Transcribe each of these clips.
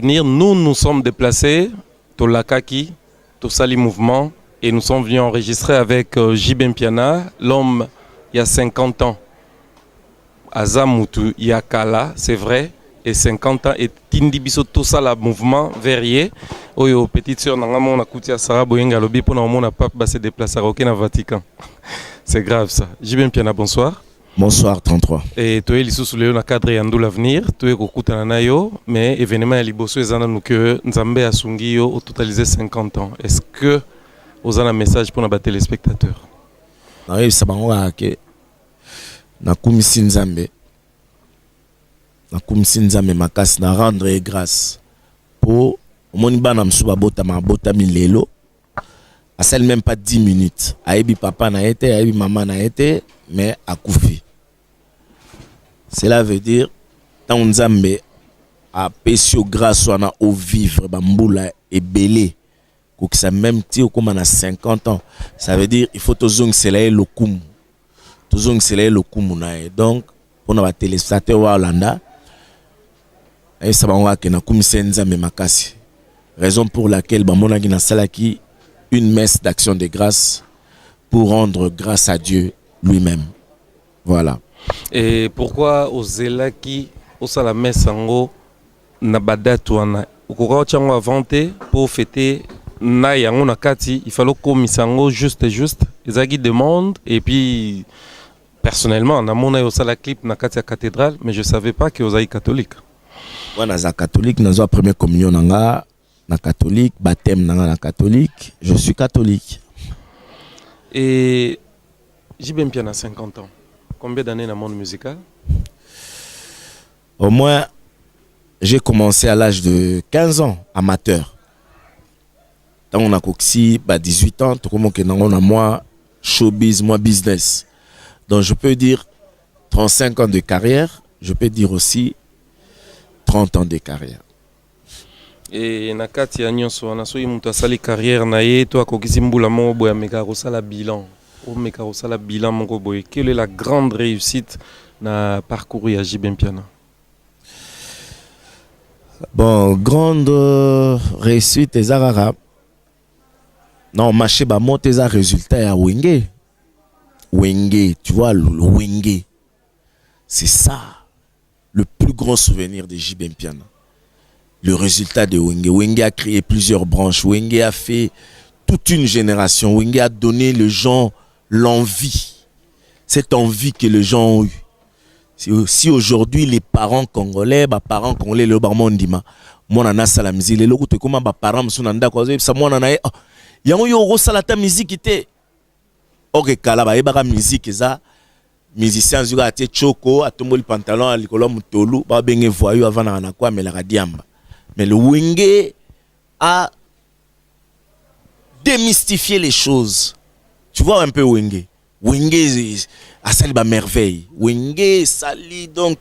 Nous nous sommes déplacés, Tolakaki, Tosali Mouvement, et nous sommes venus enregistrer avec J.B. Mpiana, l'homme il y a 50 ans. Azamutu Yakala, c'est vrai, et 50 ans, et Tindibiso Tosala Mouvement, Verrier, Oyo, petite sœur, Nangamon, Nakoutia Sarah Boyenga Lobi, pour n'a pas se déplacer au Vatican. C'est grave ça. J.B. Mpiana, bonsoir. Bonsoir 33. Et toi, il sous le cadre et andou l'avenir. Toi, écoute nayo, mais événement à Liboso et nous que Nzambe a Sungio au totalisé 50 ans. Est-ce que vous avez un message pour nos téléspectateurs? Oui, ça m'a que na kumisi Nzambe. Na kumisi Nzambe makas na rendre grâce pour moni bana msuba bota ma bota milelo. À celle même pas 10 minutes. Aïbi papa na été, aïbi maman na été, mais à koufi. Cela veut dire tant Nzambe a pécio grâce à au vivre bamboula et belé que ça même tio comme on a 50 ans. Ça veut dire il faut tozong selaye le kum. Tozong selaye le kum nae. Donc pour nos téléspectateurs wa Hollanda et ça va que na kum Nzambe makasi. Raison pour laquelle bamona gina salaki une messe d'action de grâce pour rendre grâce à Dieu lui-même. Voilà. Et pourquoi aux Zelaki, au Salamé Sango, Nabadatuana, au Kourouachango a vanté pour fêter Nayango Nakati, il fallait qu'on Sango juste. Les agis demandent, et puis personnellement, on a mon au Sala clip Nakati à cathédrale, mais je ne savais pas que vous êtes catholique. Moi, je suis catholique, je suis première communion na catholique, baptême na catholique, je suis catholique. Et J.B. Mpiana a 50 ans. Combien d'années dans le monde musical? Au moins, j'ai commencé à l'âge de 15 ans, amateur. Quand on a coxi, 18 ans, tout comme on a moi, showbiz, moi, business. Donc je peux dire 35 ans de carrière, je peux dire aussi 30 ans de carrière. Et nakati ya nyonso na so yimuta sali carrière na ye to akokisi mbula mo boya meka kosala bilan. Meka kosala bilan moko boye. Quelle est la grande réussite na parcours ya J.B. Mpiana? Bon, grande réussite ezarara. Non, marché ba monte za résultat ya Wenge. Wenge, tu vois le Wenge. C'est ça le plus grand souvenir de J.B. Mpiana. Le résultat de Wenge. Wenge a créé plusieurs branches. Wenge a fait toute une génération. Wenge a donné les gens l'envie. Cette envie que les gens ont eu. Si aujourd'hui les parents congolais, le barmondima, moi nana sala musique, les locaux comment ba parents sont nanda quoi, ça moi nana yango yo salata musique était. Ok kala ba eba musique ça, musicien zuga ate choko, atomboli pantalon à likolo mutolu, ba benge voyou avant na quoi mais la diamba. Mais le Wenge a démystifié les choses. Tu vois un peu Wenge. Wenge a sali ba merveille. Wenge sali donc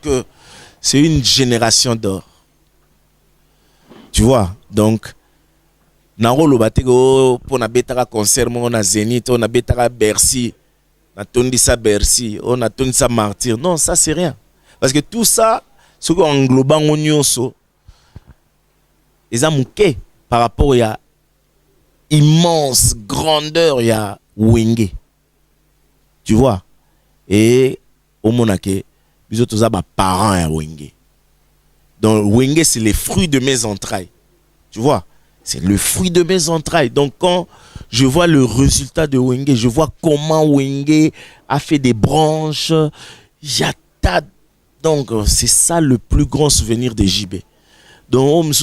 c'est une génération d'or. Tu vois donc Narolo batego pour na betaka concert on a Zénith, on a betaka Bercy, na tondisa Bercy, on a tondisa Martyr. Non, ça c'est rien. Parce que tout ça ce qu'on englobe en nyonso les amouké par rapport à immense grandeur il y a Wenge. Tu vois? Et au monake, nous autres parents à Wenge. Donc Wenge c'est le fruit de mes entrailles. Tu vois? C'est le fruit de mes entrailles. Donc quand je vois le résultat de Wenge, je vois comment Wenge a fait des branches. Donc c'est ça le plus grand souvenir de JB. Donc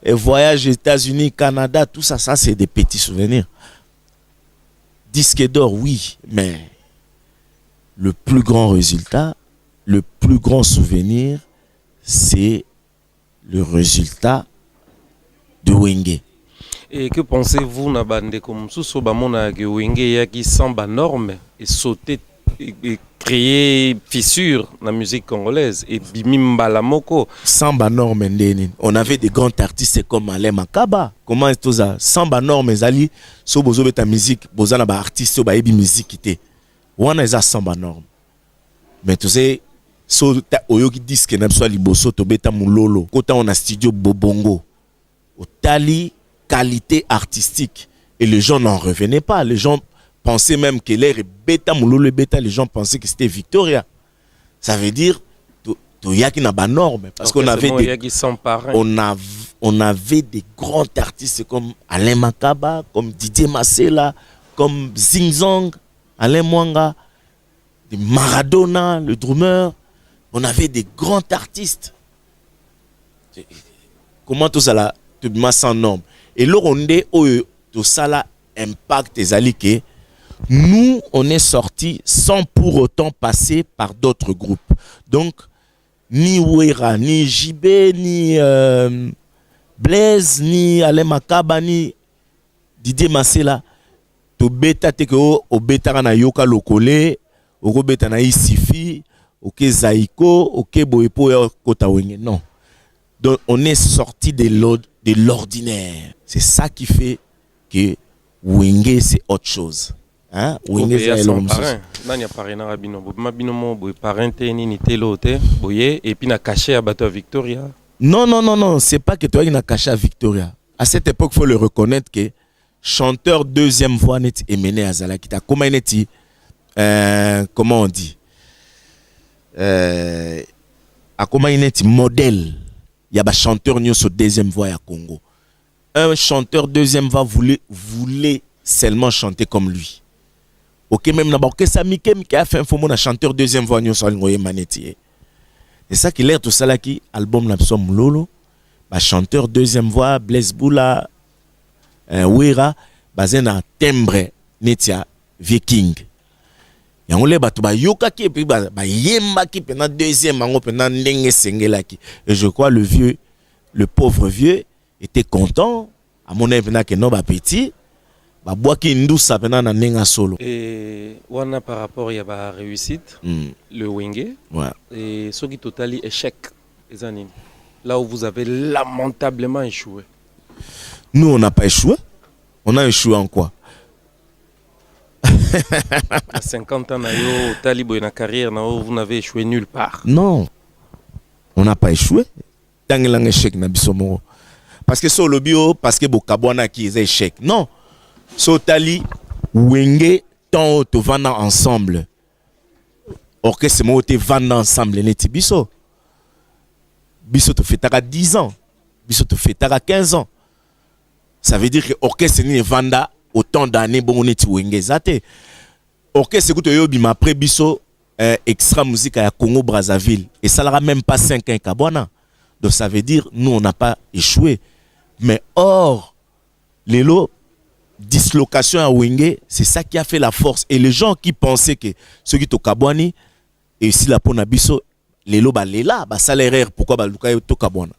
voyage aux États-Unis, Canada, tout ça, ça c'est des petits souvenirs. Disque d'or, oui, mais le plus grand résultat, le plus grand souvenir, c'est le résultat de Wenge. Et que pensez-vous na bande comme sous bamona que Wenge yaki samba norme et sauter et créer fissure dans la musique congolaise et bimimba la moko samba norme ndeni. On avait des grands artistes comme Alain Makaba. Comment est tout ça? Samba norme zali so bozo beta musique, bozana ba artiste ba ebi musique ité. Wana eza samba norme. Mais tu sais so oyoki disque na biso liboso to beta mulolo kota on a studio Bobongo otali qualité artistique et les gens n'en revenaient pas, les gens pensaient même que l'air beta mulolo beta, les gens pensaient que c'était Victoria. Ça veut dire yaki na ba norme parce qu'on avait on avait des grands artistes comme Alain Makaba, comme Didier Massela, comme Zingzong, Alain Mwanga, des Maradona, le drummer. On avait des grands artistes. Comment tout ça là, tout le monde sans norme. Et là on est tout ça là impact des alliés. Nous on est sortis sans pour autant passer par d'autres groupes. Donc ni Ouera, ni JB, ni Blaise, ni Alain Makaba, ni Didier Massela. To beta teko o beta na yoka lokole, o beta na isifi, ok zaiko, ok boepo ya kota wenge. Non. Donc on est sorti de l'ordinaire. C'est ça qui fait que Wenge c'est autre chose. Hein? Wenge c'est l'homme. Nani parrain na rabino, mabino mo boy parrain te ni telo te, boye et puis na caché à bateau Victoria. Non, c'est pas que toi qui na caché à Victoria. À cette époque, faut le reconnaître que chanteur deuxième voix net Emene Azala qui t'a comment neti comment on dit à comment neti modèle. Il y a ba chanteur sur deuxième voix à Congo. Un chanteur deuxième voix voulait seulement chanter comme lui. Ok, même na orchestre Mikem qui a fait un faux na chanteur deuxième voix sur ngoye maneti. C'est ça qui l'air tout ça là qui album la somme lolo, ba chanteur deuxième voix Blaise Boula Ouera basé na timbre netia Viking. Ya on le batu ba yoka ki puis ba yemba ki pendant deuxième ango pendant ndenge sengela ki. Et je crois le pauvre vieux était content à mon avis na que non ba petit. Ba boaki ndusa pena na nenga solo. Et wana par rapport ya ba réussite le Wenge. Ouais. Et ce qui totali échec les années. Là où vous avez lamentablement échoué. Nous on n'a pas échoué. On a échoué en quoi? À 50 ans na yo talibo na carrière na vous n'avez échoué nulle part. Non. On n'a pas échoué. Tangelang échec na bisomo. Parce que sur le bio parce que bokabwana qui est échec. Non. Sotali Wenge tant te vendre ensemble. Orchestre mo te vendre ensemble neti biso. Biso te fait 10 ans. Biso te fait 15 ans. Ça veut dire que orchestre ni vanda autant d'années bon neti Wenge zate. Orchestre écoute yo bima après biso extra musique à Congo Brazzaville et ça n'aura même pas 5 ans kabwana. Donc ça veut dire nous on n'a pas échoué. Mais or les lots dislocation à Wenge, c'est ça qui a fait la force. Et les gens qui pensaient que ceux qui Kabwani et si la ponabiso, les loba lela, bah ça l'erreur, pourquoi bah Luka to Kabwana.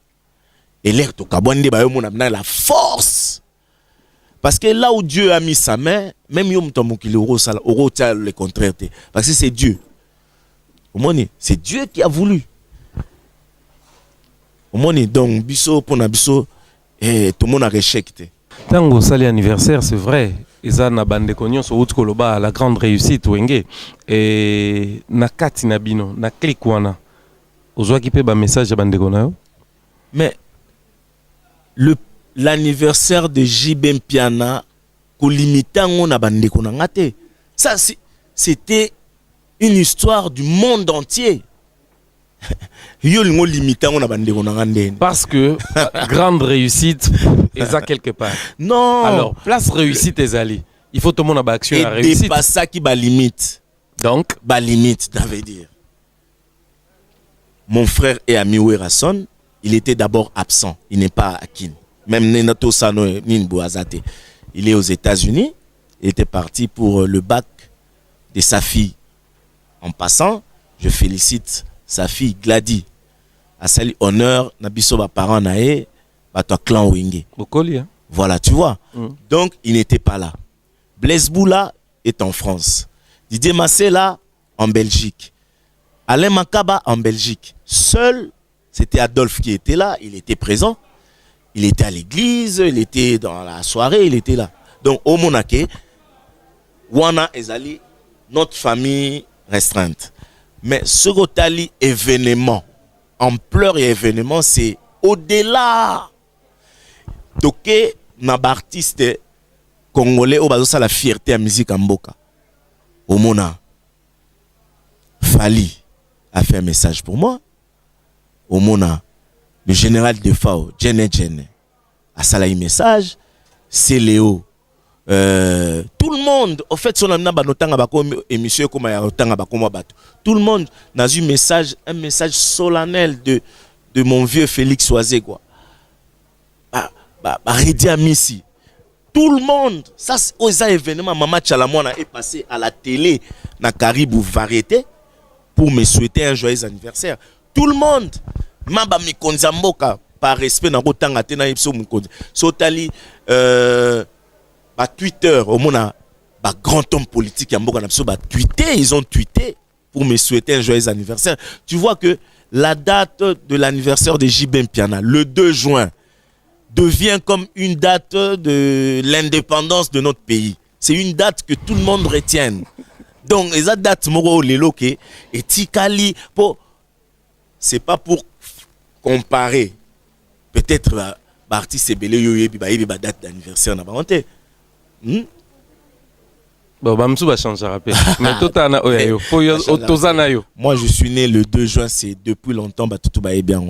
Et l'air to Kabwani, bah on a la force. Parce que là où Dieu a mis sa main, même yom tomokile oro sala, oro tia le contraire. Parce que c'est Dieu. Au moins, c'est Dieu qui a voulu. Au moins, donc, biso, ponabiso, et tout le monde a réchecté. Tango sali anniversaire, c'est vrai. Eza na bande konyo so uti koloba la grande réussite Wenge et na kati na bino na click wana. Ozwa ki pe ba message ya bande konayo. Mais l'anniversaire de JB Mpiana ko limitango na bande konanga te. Ça c'était une histoire du monde entier. Parce que grande réussite est à quelque part. Non. Alors, place réussite est allée. Il faut tout le monde avoir action à réussite. Et pas ça qui va limite. Donc, ba limite, ça veut dire. Mon frère et ami Werason, il était d'abord absent. Il n'est pas à Kin. Même Nenato Sano Ninboazate. Il est aux États-Unis. Il était parti pour le bac de sa fille. En passant, je félicite sa fille Gladys a sali honneur na biso ba parents nae ba toi clan Wenge. Bokoli hein. Voilà, tu vois. Donc il n'était pas là. Blaise Boula est en France. Didier Massela en Belgique. Alain Makaba en Belgique. Seul c'était Adolphe qui était là, il était présent. Il était à l'église, il était dans la soirée, il était là. Donc au Monake wana ezali notre famille restreinte. Mais ce que événement, ampleur et événement, c'est au-delà. Donc, na artiste congolais au bazo la fierté à musique en mboka. Au mona Fali a fait un message pour moi. Au mona le général de Fao, Djene a salé un message. C'est Léo. Tout le monde, en fait, son amna banotanga bako émission comme ya otanga bako mo bato. Tout le monde n'a eu un message solennel de mon vieux Félix Oisé quoi. Redi Amissi. Tout le monde, ça c'est un événement. Maman Tchalamouana est passé à la télé na Caribou Variété pour me souhaiter un joyeux anniversaire. Tout le monde, Mamba Mikonza Mboka, par respect na kotanga te na ipso Mikonza. Sotali Twitter, au monde grand homme politique ya Mboka na ipso tweeté, ils ont tweeté pour me souhaiter un joyeux anniversaire. Tu vois que la date de l'anniversaire de JB Mpiana, le 2 juin, devient comme une date de l'indépendance de notre pays. C'est une date que tout le monde retient. Donc, les dates moro leloke et tikali pour c'est pas pour comparer. Peut-être artiste belé yoyebi ba date d'anniversaire na banté. Bon, Bamsou va changer rappel. Mais tout en a yo. Moi, je suis né le 2 juin, c'est depuis longtemps tout ba bien.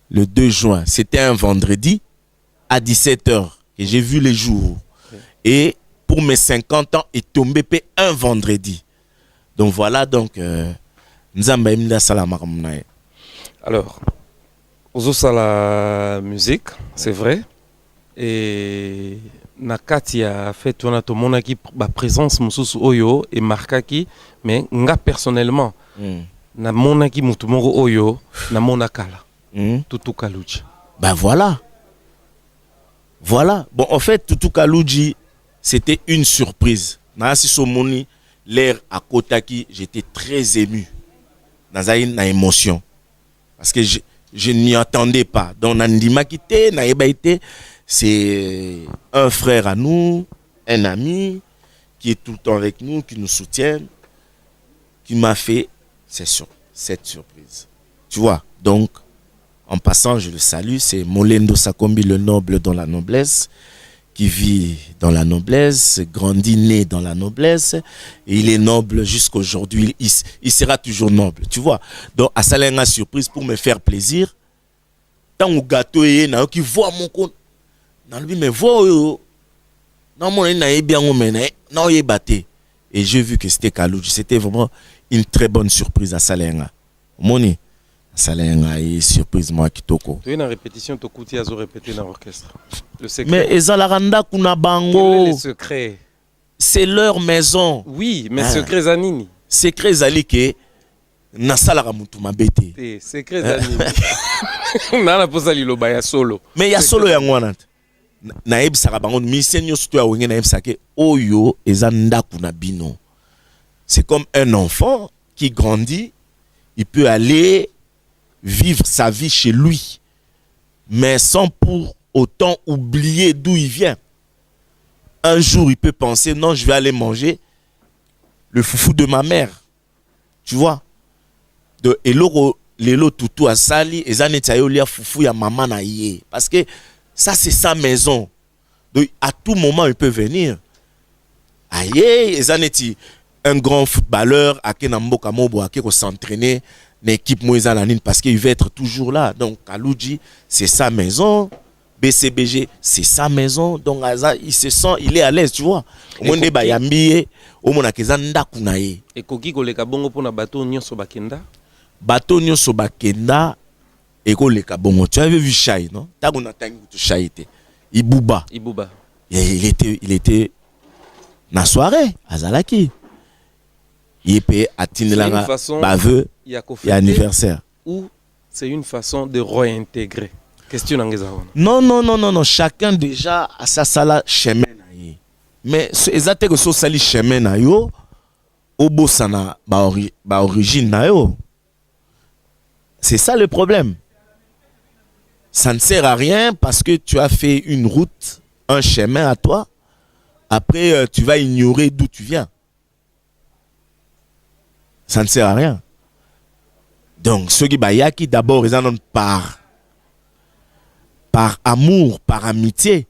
Le 2 juin, c'était un vendredi à 17h que j'ai vu les jours. Et pour mes 50 ans, il tombé un vendredi. Donc voilà, donc alors, aux la musique, c'est vrai. Et Nakati a fait tourner tout le monde qui ba présence mususu oyo et markaki, mais nga personnellement, na monaki mutumoro oyo na monakala. Tutu Kaluji. Ben voilà. Voilà. Bon, en fait, Tutu Kaluji, c'était une surprise. Nasi Somoni, l'air à Kotaki, j'étais très ému. Nazaïn na émotion. Parce que je n'y attendais pas. Donc, Nandima Kite, Naïbaïté, c'est un frère à nous, un ami, qui est tout le temps avec nous, qui nous soutient, qui m'a fait cette surprise. Tu vois, donc, en passant, je le salue, c'est Molendo Sakombi, le noble dans la noblesse, qui vit dans la noblesse, grandit, né dans la noblesse, et il est noble jusqu'aujourd'hui, il sera toujours noble, tu vois. Donc, à ça, une surprise pour me faire plaisir. Tant que gâteau est là, qui voit mon compte, dans lui, mais voit, non, mon est bien, non, il est batté. Et j'ai vu que c'était Kaluji, c'était vraiment une très bonne surprise à Salenga. Moni. Salenga et surprise moi kitoko. Tu es en répétition, tu as répété dans l'orchestre. Le secret. Mais Ezalaranda kuna bango. Les secrets. C'est leur maison. Oui, mais secret Zanini. Secret Zalike. Nasalara mutu mabete. Secret Zanini. Nana posa liloba ya solo. Mais ya solo ya ngwana. Naeb sarabango misenyo surtout ya wenge naeb sake oyo ezanda kuna bino. C'est comme un enfant qui grandit, il peut aller vivre sa vie chez lui, mais sans pour autant oublier d'où il vient. Un jour, il peut penser, non, je vais aller manger le foufou de ma mère. Tu vois? De Lelo Tutu Asali, et Zanetayo lia foufou ya maman na yé. Parce que ça, c'est sa maison. Donc, à tout moment, il peut venir. Aïe, et Zaneti, un grand footballeur, à Kenambo Kamobo, à Keko s'entraîner. L'équipe Moïse Alanine parce qu'il va être toujours là. Donc Kaluji, c'est sa maison. BCBG, c'est sa maison. Donc il se sent, il est à l'aise, tu vois. Au monde de Bayambi, au monde de Kunaye. Et Koki Koleka Bongo pour na bateau Nyoso Bakenda. Bateau Nyoso Bakenda et Koleka Bongo. Tu avais vu Chai, non? T'as qu'on a tangu tout Chai était. Ibouba. Et il était na soirée à Zalaki. Il peut atteindre la baveux et anniversaire. Ou c'est une façon de réintégrer. Question non. Chacun déjà a sa sala chemin. Mais c'est exactement que ce sali chemin na yo, obo sana ba origine na yo. C'est ça le problème. Ça ne sert à rien parce que tu as fait une route, un chemin à toi. Après, tu vas ignorer d'où tu viens. Ça ne sert à rien. Donc ceux qui bayaki d'abord ils en ont par amour, par amitié.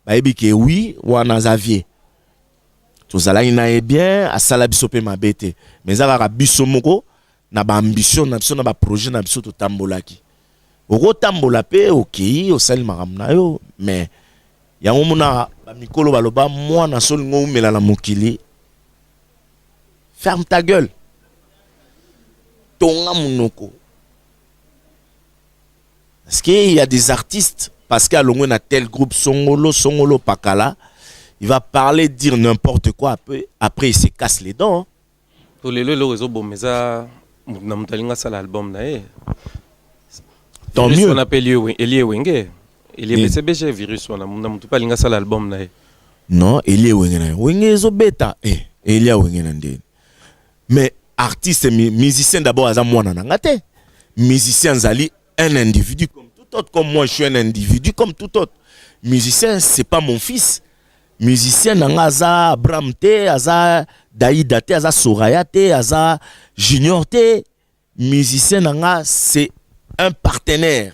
Bayebi que oui, wana Xavier. Tous ala ina bien, asala biso pe mabete. Mais ça biso moko na ba ambition na biso na ba projet na biso to tambolaki. Oko tambola pe OK, o sel maramna yo, mais yango mona ba mikolo baloba moi na sol ngo mela na mokili. Ferme ta gueule. Tonga munoko. Parce qu'il y a des artistes, parce qu'à l'ongwe na tel groupe Songolo Pakala, il va parler, dire n'importe quoi, après il se casse les dents. Pour les réseaux, bon, mais ça, on a ça l'album là. Tant mieux. On appelle Elie Wenge. Elie BCBG virus, on a pas linga ça l'album là. Non, Elie Wenge. Wenge zo beta. Elie Wenge nande. Mais artiste et musicien d'abord à moi nanangate. Musicien zali un individu comme tout autre, comme moi je suis un individu comme tout autre. Musicien c'est pas mon fils. Musicien nanga aza Abraham te, aza Daïda te, aza Soraya te, aza Junior te. Musicien nanga c'est un partenaire.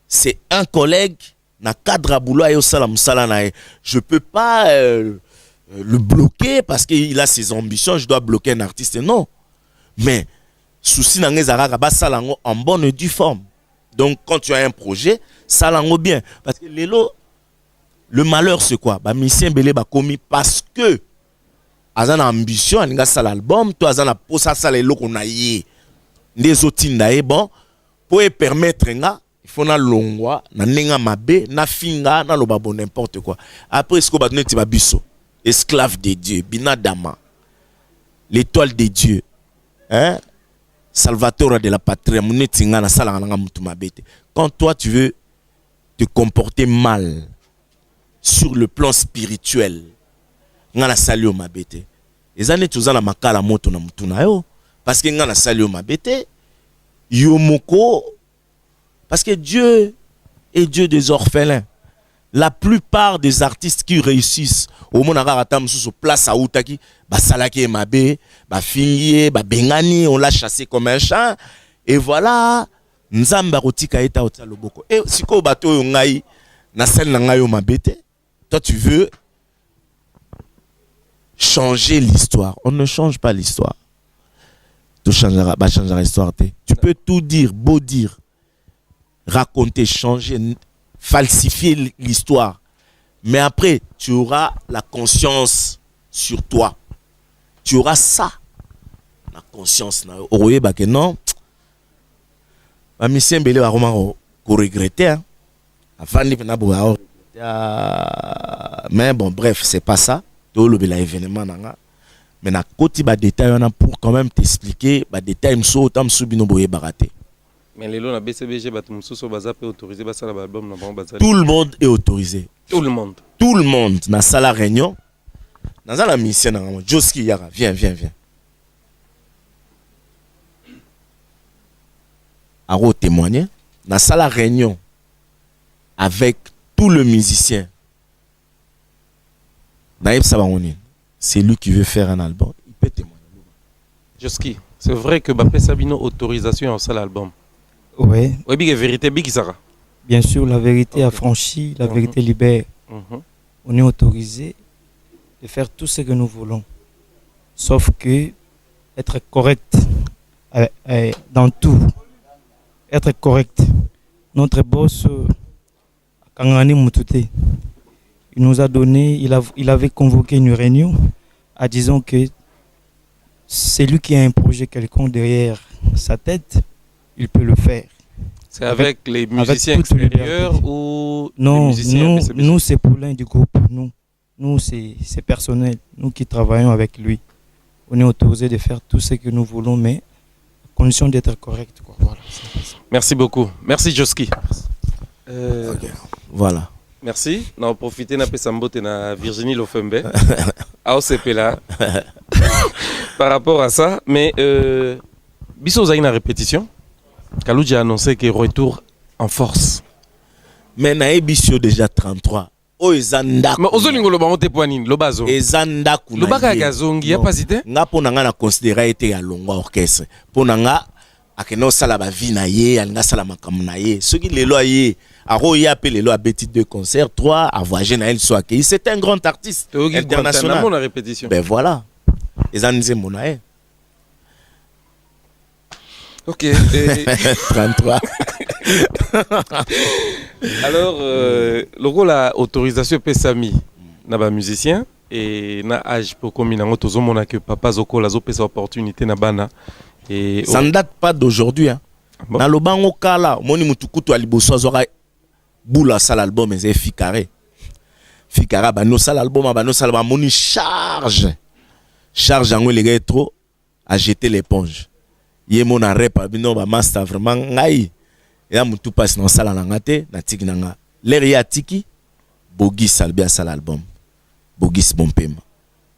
C'est un collègue na cadre à boulot ayo salam salana. Je peux pas le bloquer parce qu'il a ses ambitions, je dois bloquer un artiste. Non. Mais souci nanga zara ba salango en bonne et due forme. Donc quand tu as un projet, salango bien parce que le malheur c'est quoi? Ba misien belé ba komi parce que azana ambition aninga sal album, toi azana posa sal eloko na ye. Les autres bon pour permettre nga il faut na longwa na nenga mabe na finga na loba bon n'importe quoi. Après ce qu'on va donner ti ba biso esclave de Dieu, Binadama, l'étoile de Dieu, hein? Salvatore de la patrie, quand toi tu veux te comporter mal sur le plan spirituel, ngana salio mabete. Les années tu la makala moto na mutuna yo parce que ngana salio mabete yomoko parce que Dieu est Dieu des orphelins. La plupart des artistes qui réussissent au monde aratam sous place à Outaki, ba salaki mabe, ba fingier, ba bengani, on l'a chassé comme un chat et voilà nzamba rotika eta ota loboko. Et siko bato yo ngai na sel na ngai yo mabete. Toi tu veux changer l'histoire. On ne change pas l'histoire. Tu changeras l'histoire. Tu peux tout dire, beau dire, raconter, changer, falsifier l'histoire. Mais après, tu auras la conscience sur toi. Tu auras ça. La conscience. Non. Ma mission belé va vraiment regretter. Mais bon, bref, c'est pas ça. Tout le événement. Mais na côté ba détail on a pour quand même t'expliquer ba détail mso tam subino boye baraté. Mais les lois na BCBG batumsuso baza pe autorisé ba sala album na bon bazali. Tout le monde est autorisé. Tout le monde. Tout le monde na sala réunion. Dans la mission na Joski Yara, viens. Aro témoigner na sala réunion avec tout le musicien. Naïb Sabarouni. C'est lui qui veut faire un album, il peut témoigner. Joski, c'est vrai que Bappé Sabino autorisation en seul album. Oui. Oui, big vérité, big Sarah. Bien sûr, la vérité affranchie, la vérité libère. On est autorisé de faire tout ce que nous voulons. Sauf que être correct dans tout. Être correct. Notre boss, Kangani Moutouté, il nous a donné, il avait convoqué une réunion en disant que c'est lui qui a un projet quelconque derrière sa tête, il peut le faire. C'est avec les musiciens extérieurs ou non, les musiciens nous c'est pour l'un du groupe. Nous c'est personnel. Nous qui travaillons avec lui. On est autorisé de faire tout ce que nous voulons, mais à condition d'être correct. Voilà. Merci beaucoup. Merci Joski. Okay. Voilà. Merci. On profiter de Sambote na Virginie Lofembe. AOCP là. Par rapport à ça, mais Bisso a une répétition. Kaloudji a annoncé qu'il retourne en force. Mais Naïbissio déjà 33. Oh, Ezanda. Mais Ozolingo Loba monte poanine, Lobazo. Ezanda Loba Kagazongi, il n'y a pas cité. Nga ponanga na considéré été à longue orchestre. Ponanga akeno sala ba vie na ye alinga sala makamu na ye soki lelo aye aro ye appelle lelo a beti 2 concerts 3 a voyagé na elle soit que c'est un grand artiste international la répétition. Ben voilà ezanze monae OK. 33. Alors logo la autorisation pesami na ba musicien et na âge pour comme nango tozomona que papa zokola zo pesa opportunité na bana et ça ne date pas d'aujourd'hui hein. Bon. Na lobango kala moni mutukutu aliboso azora bula sala album ezé fikare ba no sala album ba no sala ba moni charge yango les gars trop à jeter l'éponge ye mona rap bino ba master vraiment ngai ya mutu passe na sala na ngate na tiki nanga l'air ya tiki Bogis salbi a sala album Bogis Bompema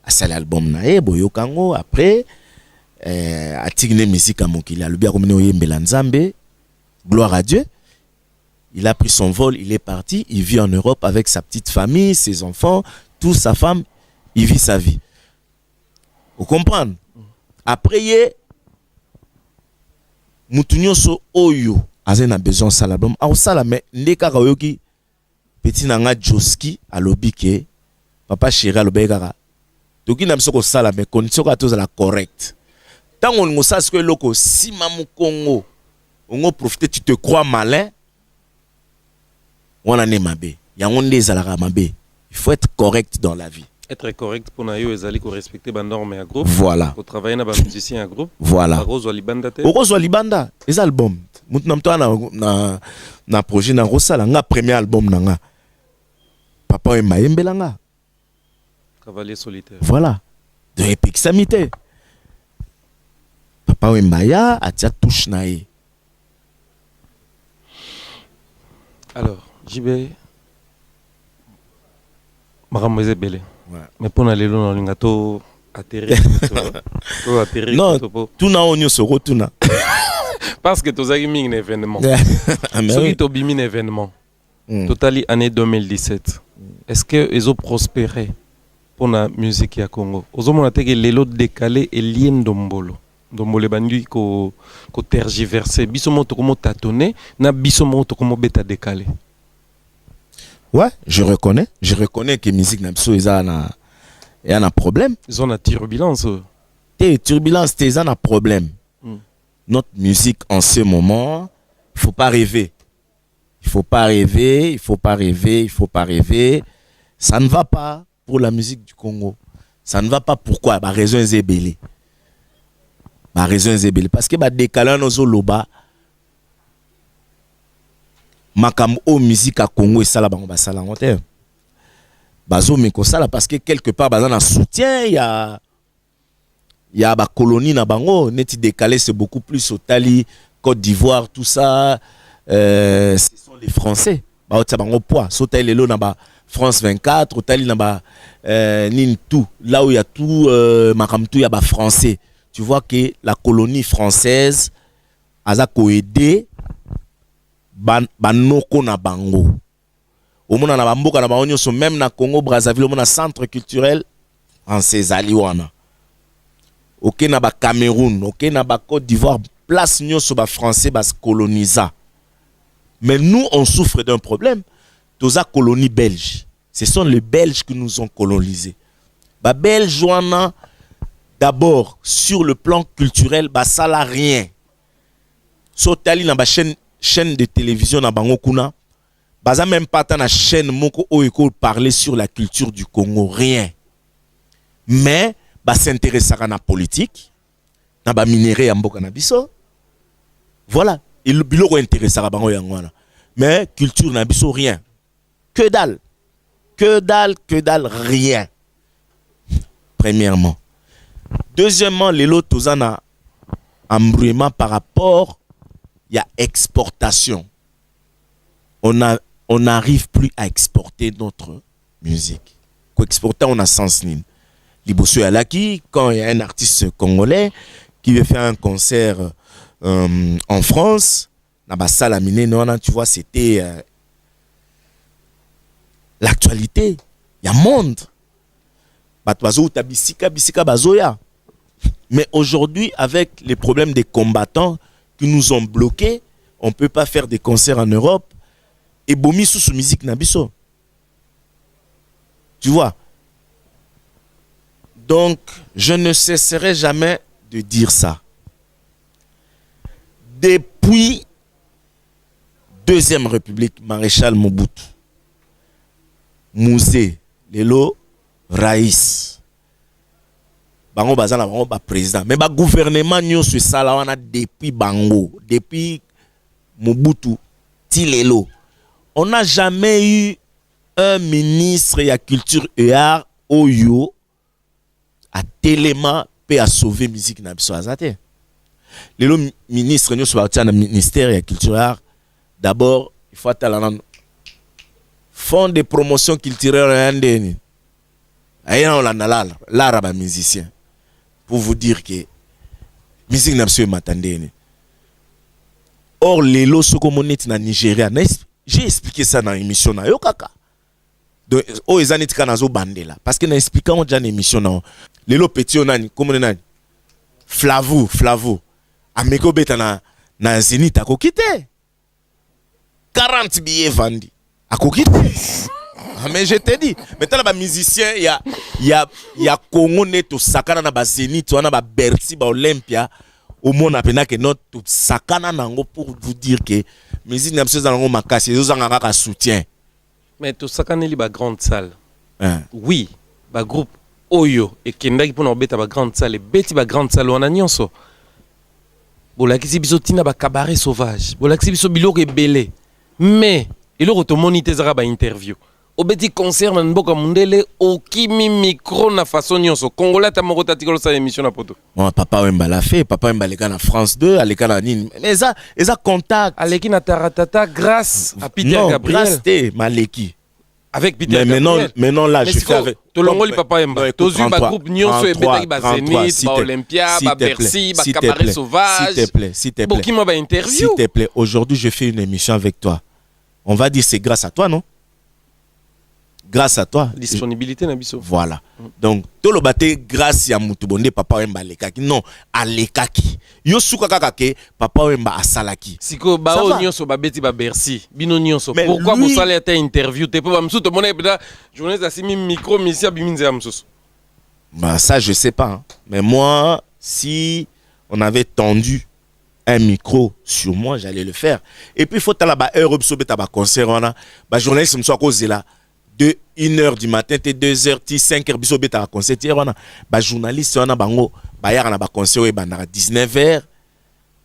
a sala album na e boyo kango après a tigné musique à mokili a le bien comme oyembela nzambe gloire à Dieu. Il a pris son vol, il est parti, il vit en Europe avec sa petite famille, ses enfants, toute sa femme, il vit sa vie. Vous comprenez? Après ye mutunyo so oyo azen a besoin de sala album a sala mais ndeka kayoki petit nanga Joski a lobi ke papa chéri a lobi kaka toki na biso ko sala mais condition ka toza la correct. Tant on nous sache que loko si mamu Congo on profiter tu te crois malin on en est mabé yango ndezalaka mabé il faut être correct dans la vie. Être correct pour na yo ezali ko respecter ba normes à groupe. Voilà. Pour travailler na ba musicien à groupe. Voilà. Rose libanda te. Rose libanda les albums mutu na mto na projet na rosala nga premier album nanga papa e mayembela nga Cavalier solitaire. voilà de Epic Samité papa Wembaya atia touche na ye. Alors JB makambo eza ebele Ouais. mais mpona lelo na olinga to atterrir to atterrir Non, to tout na onyo soko tuna. parce que tozalaki mingi na événement Ah, mais soki oui. tobimi na événement totali année 2017 est-ce que ezo prospérer mpona musique ya Congo ozomona teke lelo décalé elie ndombolo ebandi ko tergiverser biso moko tokomo tâtonner na biso moko tokomo beta décalé. Ouais, je reconnais que musique n'a pas un problème. Ils ont la turbulence. T'es turbulence, t'es un problème. Notre musique en ce moment, il faut pas rêver. Il faut pas rêver. Ça ne va pas pour la musique du Congo. Ça ne va pas pourquoi? Bah raison est belée. Parce que bah décaler nos loba. Makam o musique à Congo et ça là bango basala ngote bazo meko sala parce que quelque part bazana soutien il y a ba colonie na bango neti décalé c'est beaucoup plus au Tali Côte d'Ivoire tout ça ce sont les Français ba otsa bango poids so Tali lelo na ba France 24 au Tali na ba nin tout là où il y a tout makam tout il y a ba français tu vois que la colonie française aza ko aider banoko na bango omona na bamboka na bango nyonso même na Congo Brazzaville omona centre culturel en Césali wana ok na ba Cameroun ok na ba Côte d'Ivoire place nyonso ba français bas colonisa mais nous on souffre d'un problème toza colonie belge ce sont les Belges qui nous ont colonisés ba belge wana d'abord sur le plan culturel ba sala rien so tali na ba chaîne de télévision na bango kuna baza même pas ta na chaîne moko oyo parler sur la culture du Congo rien mais ba s'intéresser à la politique na ba minerai ya mboka na biso voilà il biloko intéressera bango yango wana mais culture na biso rien que dalle rien premièrement deuxièmement les lots tozana embrouillement par rapport il y a exportation. On n'arrive plus à exporter notre musique. Pour exporter, on a sens nil. Liboso Yalaki, quand il y a un artiste congolais qui veut faire un concert en France, tu vois, c'était l'actualité. Il y a monde. Mais aujourd'hui, avec les problèmes des combattants, qui nous ont bloqués. On ne peut pas faire des concerts en Europe. Et bomi sous musique nabiso. Tu vois? Donc, je ne cesserai jamais de dire ça. Depuis Deuxième République, Maréchal Mobutu, Mouzé, Lelo, Raïs, Bango Bazana, Bango ba président. Mais ba gouvernement nyo se salawana depuis Bango, depuis Mobutu, Tilelo. On n'a jamais eu un ministre de la culture et art Oyo à Téléma peut à sauver la musique na biso azate. Lelo ministre nyo so ba ministère de la culture et art. D'abord, il faut attendre fonds de promotion culturelle ndeni. Ayana on la l'arabe musicien. Pour vous dire que musique na biso matandeni. Or lelo soko moneti na Nigeria, j'ai expliqué ça dans l'émission na yo kaka. Donc o ezani tika nazo bandela parce que na expliquant on déjà l'émission na lelo petit onani comme nani Flavo ameko beta na Zénith akokite 40 billets vendus akokite. Mais je te dis, maintenant les musiciens il y a Congo neto sakana na ba Zénith wana ba Bercy ba Olympia au monde appena que notre sakana nango pour vous dire que musique n'a pas nango makasi zo zanga ka soutien. Mais tout sakana li ba grande salle. Oui, ba groupe Oyo et kendaki pour beta ba grande salle, beti ba grande salle wana nyonso. Bolakisi biso tina ba cabaret sauvage. Bolakisi biso biloko ebele. Mais eloko to monite zara ba interview. Obeti concert na mboka mundele okimi micro na façon nyonso congolais ta moko tatikolo sa émission na poto. Bon, papa Wemba l'a fait, papa Wemba leka na France 2, aleka na nini. Mais ça contact aleki na taratata grâce à Peter non, Gabriel. Grâce te maleki. Avec Peter Gabriel. Maintenant là je fais avec Tolongoli papa Wemba. Tozu ba groupe nyonso ebetaki ba Zénith, ba Olympia, ba Bercy, ba cabaret sauvage. S'il te plaît. Bokima ba interview. S'il te plaît, aujourd'hui je fais une émission avec toi. On va dire c'est grâce à toi, non? Grâce à toi. Disponibilité nabiso. Voilà. Donc, tout le bâté grâce à Moutubonde, papa Wemba lekaki. Non, à lekaki. Yo souka kakake, papa Wemba a salaki. Siko bao nyonso ba beti ba Bercy. Bino nyonso. Pourquoi vous allez être interview? T'es pas msou to mona peda journaliste asimi micro misia biminze amsous. Bah ça je sais pas. Hein. Mais moi, si on avait tendu un micro sur moi, j'allais le faire. Et puis il faut tala ba heure obso beta ba concert wana. Ba journaliste mso cause là. De 1h du matin, 2h, 5h, biso beta concert hier wana. Ba journaliste wana bango ba yara na ba concert e ba na 19h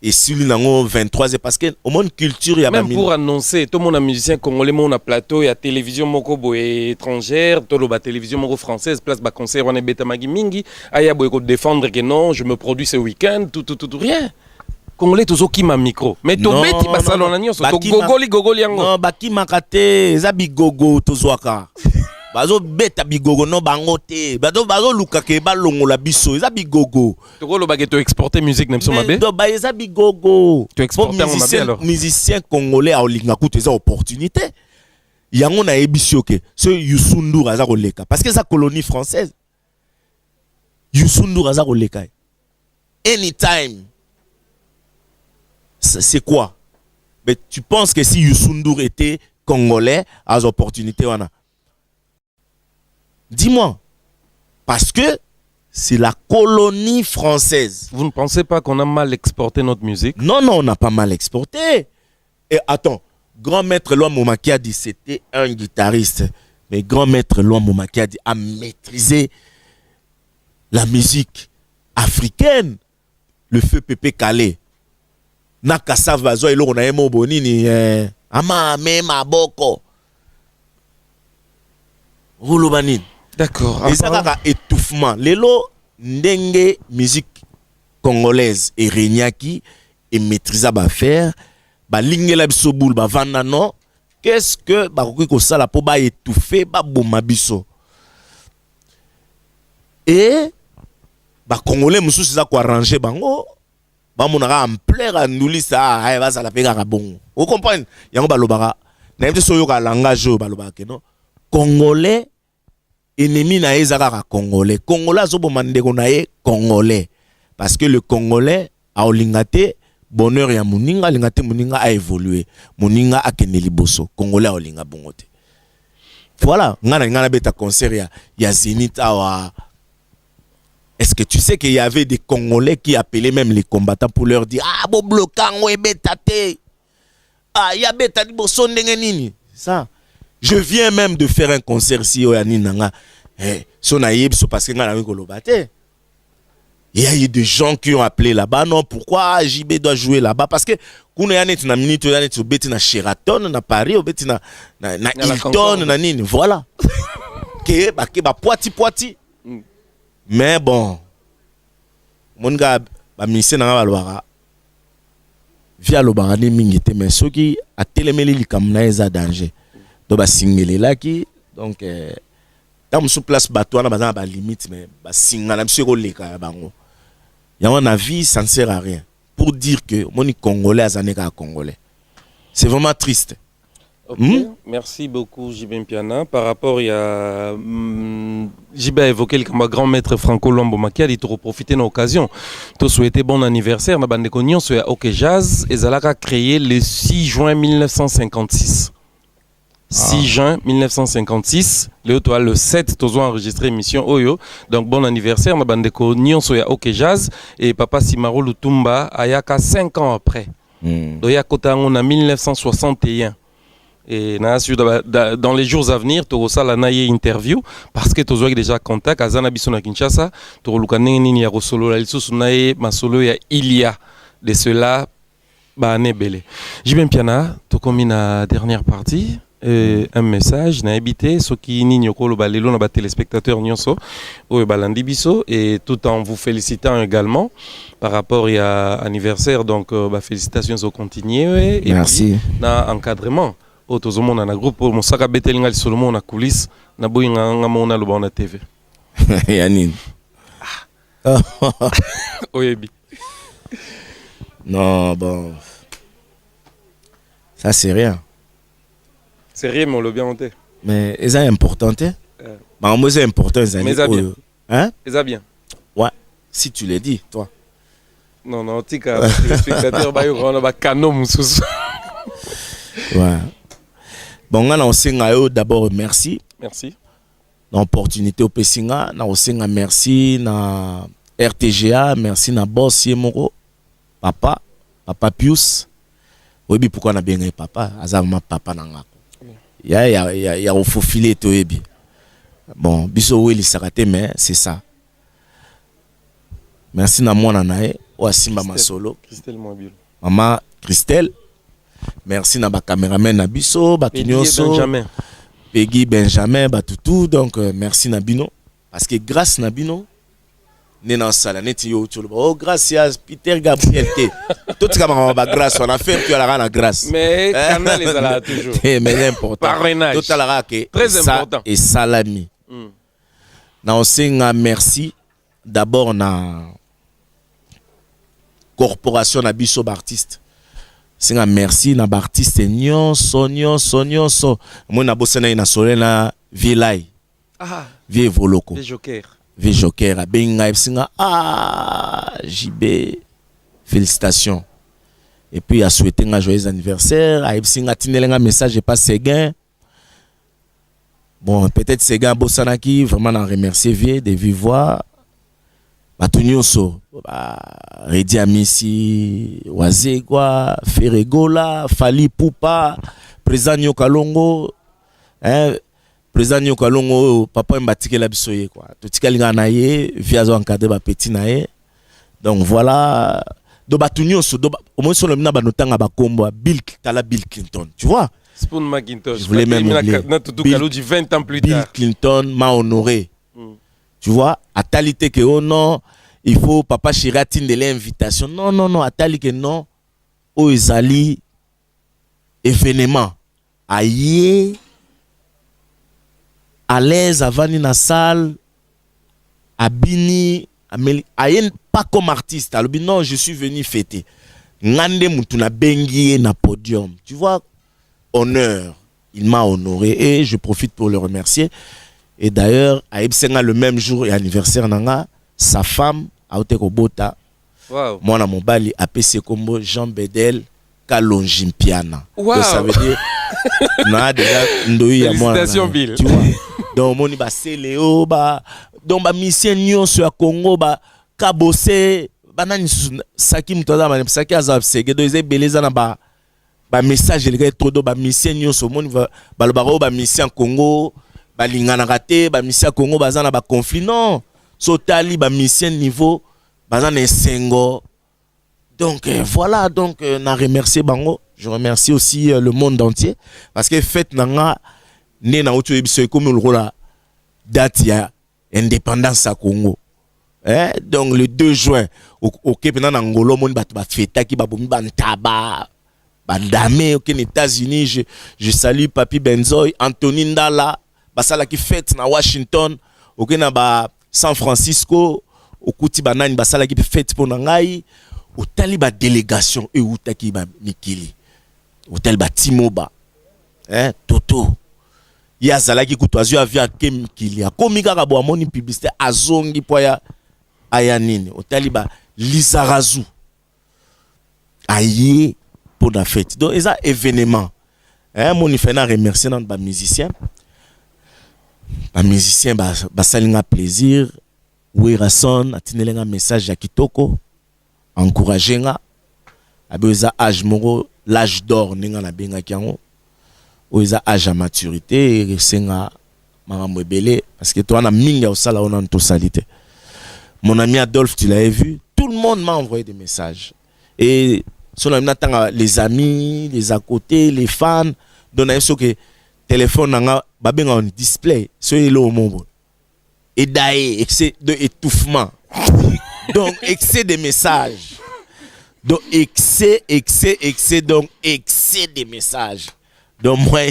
et celui nango 23h parce que au monde culture ya ba même pour annoncer tout le monde musicien congolais mon a plateau et à télévision moko boy étrangère, tout le ba télévision moko française place ba concert wana beta magi mingi aya boy ko défendre que non, je me produis ce week-end tout rien. Congolais tozo ki ma micro mais to beti ba salon na nyonso to gogoli yango non baki makate eza bigogo tozwaka bazo beta bigogo no bango te bazo luka ke balongola biso eza bigogo to golo ba to exporter musique nemso mabe do ba eza bigogo to exporter en mabe alors musicien congolais a olinga kutu eza opportunité yango na ebisio ke ce Youssou Ndour aza koleka parce que eza colonie française Youssou Ndour aza koleka anytime. C'est quoi? Mais tu penses que si Youssou Ndour était congolais, à l'opportunité, dis-moi. Parce que c'est la colonie française. Vous ne pensez pas qu'on a mal exporté notre musique? Non, on n'a pas mal exporté. Et attends, Grand Maître Loa Momakiadi, c'était un guitariste. Mais Grand Maître Loa Momakiadi a maîtrisé la musique africaine. Le feu Pépé Calais. Nakasa vazo ilo na emo bonini ama mema boko roulo banine. D'accord. Et ça kaka étouffement lelo ndenge musique congolaise et renyaki et maîtrisa ba faire ba lingela biso boule ba vanda non qu'est-ce que ba koki ko sala po ba étouffer ba boma biso et ba congolais mususu za ko arranger bango. Ba monaka ampleur anduli ça ay ba sala peka ka bon. Vous comprenez? Yango ba lobaka. Na yete soyo ka langage ba lobaka non. Congolais ennemi na ezaka ka congolais. Congolais zo bomandeko na ye congolais parce que le congolais a olingate bonheur ya moninga lingate moninga a évolué moninga a kene liboso congolais olinga bongote voilà ngana beta concert ya Zénith awa. Est-ce que tu sais qu'il y avait des Congolais qui appelaient même les combattants pour leur dire ah bo bloquant we betate ah ya beta liboso ndenge nini ça. Je viens même de faire un concert si au Yaninanga son aïbso parce que ngana kolobate. Il y a eu des gens qui ont appelé là-bas. Non, pourquoi JB doit jouer là-bas? Parce que quand on est na minute, on est na Sheraton, na Paris, on est na Hilton, na nini. Voilà. Que ba poiti. Mais bon, mon gars, ba ministère na balwara. Via le barani mingite mais ceux qui a télémeli li kamna eza danger. Donc ba singeli là qui donc tam sous place bateau na ba limite mais ba singana monsieur ko leka bango. Il y a un avis, ça ne sert à rien. Pour dire que mon Congolais a zané ka Congolais. C'est vraiment triste. Okay. Merci beaucoup, JB Mpiana. Par rapport, il y a JB a évoqué le grand maître Franco Lombo qui a dit de profiter de l'occasion. Tu souhaitais bon anniversaire. Na bande konyon so ya OK Jazz et Zalaka créé le 6 juin 1956. 6 juin 1956, le 7, tu as enregistré émission Oyo. Donc bon anniversaire, ma bande konyon so ya OK Jazz et Papa Simaro Lutumba ayaka 5 ans après. Donc ya kota on a 1961. Et dans les jours à venir, tu as une interview parce que tu as déjà contact à Zanabiso na Kinshasa. Tu as nini ya solo la liso sunaye masolo ya Ilia de cela ba nebele. JB Mpiana, tu comme la dernière partie. Un message na habité ce qui nini okolo balelo na ba téléspectateurs nyonso o balandi biso et tout en vous félicitant également par rapport à anniversaire donc félicitations au continuer et merci na encadrement au tozomona na groupe mo saka betelinga lisolomo na coulisses na boyinga ngamona lo na TV Yanine oyebi non bon ça c'est rien. C'est rien, mais on l'a bien monté. Mais c'est important, hein? Moi, c'est important. Mais ça bien. Hein? Ça bien. Ouais, si tu l'as dit, toi. Non, tu sais, les spectateurs, on a un canon, ouais. Bon, on a d'abord merci. Merci. L'opportunité au Pessinga, on a merci na RTGA, merci na boss Yemoro, papa Pius. Oui, pourquoi on a bien papa? Azama papa nanga. Il y a au faufilé to ebi. Bon, biso oui lisakate mais c'est ça. Merci na mwana nae o asimba masolo. Christelle Mobile. Maman Christelle. Merci na ba cameraman na biso, ba kinyoso. Peggy Benjamin batutu donc merci na bino parce que grâce na bino Nena sala neti yo tu oh gracias Peter Gabriel te tout ce qu'on va grâce on a fait tu as la grâce mais canal les ala toujours mais important parrainage tout à la que très important et salami na osenga merci d'abord na corporation na biso d'artistes senga merci na artiste nyonso moi na bosana na solena vilai vie voloko vie joker a benga singa JB félicitations et puis a souhaité un joyeux anniversaire a singa tinelenga message pas Séguin bon peut-être Séguin bosana qui vraiment en remercier vie de vive voix Batunyoso Redi Amisi Wazegwa Ferregola Fali Poupa président Nyokalongo président Nyokalongo papa mbatike la bisoye quoi to tikalinga na ye via zo encadrer ba petit na ye donc voilà do Batunyoso do au moins sur le mina banotanga ba kombo Bill Clinton tu vois Spoon McIntosh je voulais même Bill 20 ans plus tard Bill Clinton m'a honoré. Tu vois, à talité que oh non, il faut papa Chiratine de l'invitation. Non, à talité que non, oh Isali événement. Aïe, à l'aise, avant na salle, à Bini, aïe, pas comme artiste. Alors, non, je suis venu fêter. Ngande Mutuna Bengi na podium. Tu vois, honneur. Il m'a honoré et je profite pour le remercier. Et d'ailleurs, Aïb Senga le même jour et anniversaire nanga, sa femme a été Bota. Wow. Moi, na mobali, APC Combo, Jean Bedel, Kalonjimpiana. Wow. Donc, ça veut dire, na déjà, ndoyi à moi. Félicitations, Bill. Tu vois. Donc, moni ba Céléo, ba, donc, ba mission Nyon sur Congo, ba, Kabose, banani, Saki Mtoda, Saki Azab Sege, donc, ils beleza na ba, ba message, les gars, trop d'eau, ba mission Nyon, so, moni, ba, le baro, ba mission Congo, ba lingana raté, ba mission Congo, ba zana ba conflit, non. So, tali, ba mission niveau, ba zana sengo. Donc, voilà, donc, na remercié Bango. Je remercie aussi le monde entier. Parce que, fait, nanga, né na otu ebiso comme le rôle date ya indépendance à Congo. Donc le 2 juin au Québec na Ngolo mon bat feta ki ba bomi bantaba bandame aux États-Unis. Je salue Papi Benzoy, Anthony Ndala, basala ki fête na Washington, au na ba San Francisco, au kuti banani basala ki fête pour ngai, au taliba délégation et au taki ba Mikili. Au taliba Timoba. Toto. Ya zalaki kutoazu avia Mikili. Akomi kaka bo amoni publicité azongi po ya ayanini. Au taliba Lizarazu. Aye pour la fête. Donc, ils ont événement. Mon ifena remercier dans les musiciens. Les musiciens, basalinga plaisir. Wirason, atinelenga message à Kitoko. Encourager nga. Abeza âge moro, l'âge d'or, ninga na benga kiango. Oeza âge à maturité, et senga maman belé. Parce que toi, on a minga au sala, on a une totalité. Mon ami Adolphe, tu l'avais vu. Tout le monde m'a envoyé des messages. Et les amis, les à côté, les fans, donc ce que téléphone nanga babenga en display, ce est le moment. Et d'ailleurs, excès de étouffement. Donc excès de messages. Donc excès donc excès de messages. Donc moi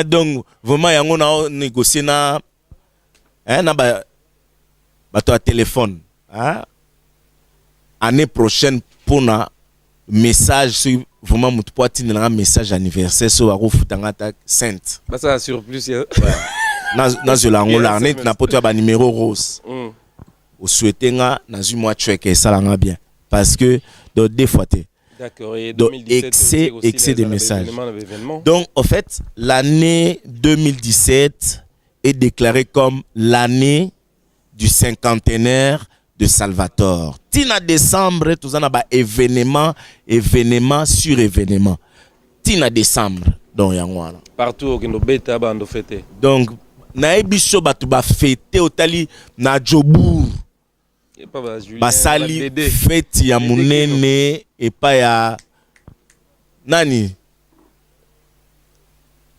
donc vraiment yango na négocier na na ba toi téléphone, année prochaine pour na message sur vraiment mon poitrine un message anniversaire sur aro futanga ta sainte bah ça surplus na zolangola net na poto ba numéro rose au souhaiter nga na zu moi check ça la bien parce que des fois d'accord, et donc 2017 excès de messages. Donc en fait l'année 2017 est déclarée comme l'année du cinquantenaire de Salvatore. Tina décembre, tout ça na événement sur événement. Tina décembre, donc yangwana. Partout au Beta bando fêté. Donc na ebiso batu ba fêté otali na Jobour. Basali fête ya munene et pas ya nani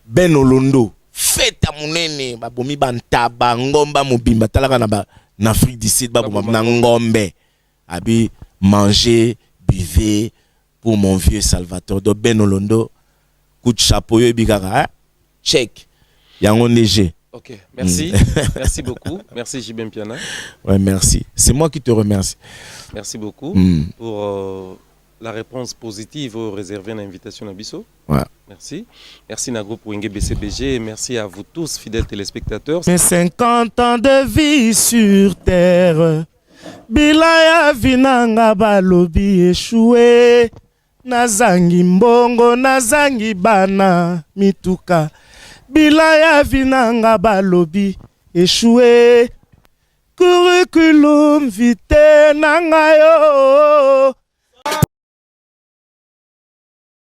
Ben Olondo. Fête à munene babomi bantaba ngomba mobimba talaka na Afrique du Sud babomi na ngombe abi manger buvez pour mon vieux Salvatore do Ben Olondo coup de chapeau yo bigara check yango neige. Ok, merci. Merci beaucoup. Merci JB Piana. Ouais, merci. C'est moi qui te remercie. Merci beaucoup pour la réponse positive réservée à l'invitation à Bisso. Ouais. Merci. Merci na groupe Wenge BCBG et merci à vous tous, fidèles téléspectateurs. Mes 50 ans de vie sur terre, Bilaya vinanga balobi échoué, nazangi mbongo, nazangi bana, mituka. Bilaya vinanga balobi échoué, curriculum vitae nangayo.